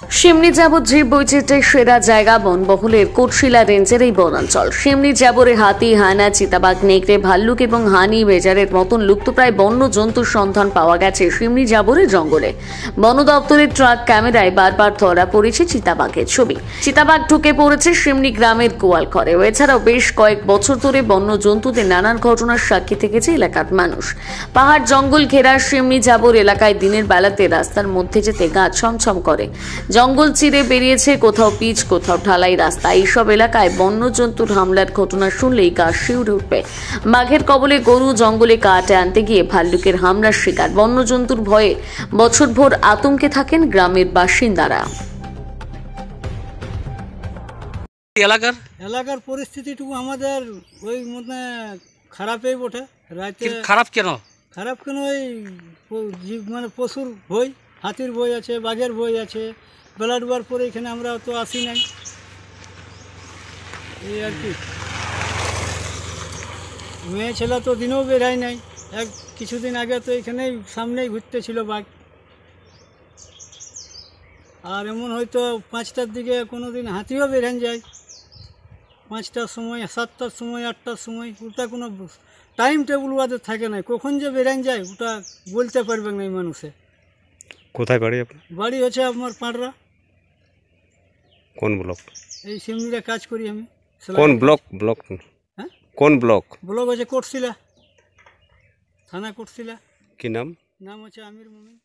সিমনি যাবৎ জীব বৈচিত্র্যের সেরা জায়গা বনবহুলের কোটশিলা রেঞ্জের এই বনাঞ্চল। সিমনি যাবরে হাতি, হায়না, চিতাবাঘ, নেকড়ে, ভাল্লুক এবং হানি বেজারের মতন লুপ্তপ্রায় বন্য জন্তুর সন্ধান পাওয়া গেছে সিমনি যাবরের জঙ্গলে। বন দপ্তরের ট্রাক ক্যামেরায় বারবার ধরা পড়েছে চিতাবাঘের ছবি। চিতাবাঘ ঢুকে পড়েছে সিমনি গ্রামের গোয়ালঘরে। এছাড়াও বেশ কয়েক বছর ধরে বন্য জন্তুদের নানান ঘটনার সাক্ষী থেকেছে এলাকার মানুষ। পাহাড় জঙ্গল ঘেরা সিমনি যাবর এলাকায় দিনের বেলাতে রাস্তার মধ্যে যেতে গা ছমছম করে। জঙ্গল চিরে বেরিয়েছে কোথাও পিচ, কোথাও ঢালাই রাস্তা। এইসব এলাকায় বন্যজন্তুর হামলার ঘটনা শুনলেই গা শিউরে উঠবে। বাঘের কবলে গরু, জঙ্গলে কাটে আনতে গিয়ে ভাল্লুকের হামলার শিকার। বন্যজন্তুর ভয়ে বছরভর আতঙ্কে থাকেন গ্রামের বাসিন্দারা। এলাকার পরিস্থিতিটুকু আমাদের ওই মনে খারাপই বটে। রাতে খারাপ কেন? ওই মানে পশুর ভয়, হাতির ভয় আছে, বাঘের ভয় আছে। বেলা ডুবার পরে এখানে আমরা তো আসি নাই, এই আর কি। মেয়ে ছেলে তো দিনেও বেরাই নাই। কিছুদিন আগে তো এখানেই সামনেই ঘুরতেছিল বাঘ। আর এমন হয়তো 5টার দিকে কোনো দিন হাতিও বেরান যায়, 5টার সময়, 7টার সময়, 8টার সময়। ওটা কোনো টাইম টেবিল ওদের থাকে না, কখন যে বেরান যায় ওটা বলতে পারবে না এই মানুষে। কোথায় বাড়ি আপনার? বাড়ি হচ্ছে আমার পাড়রা। কোন ব্লক? এই সিমনিতে কাজ করি আমি। কোন ব্লক? হ্যাঁ, কোন ব্লক? ব্লক হচ্ছে কোটশিলা, থানা কোটশিলা। কি নাম? নাম হচ্ছে আমির মোমিন।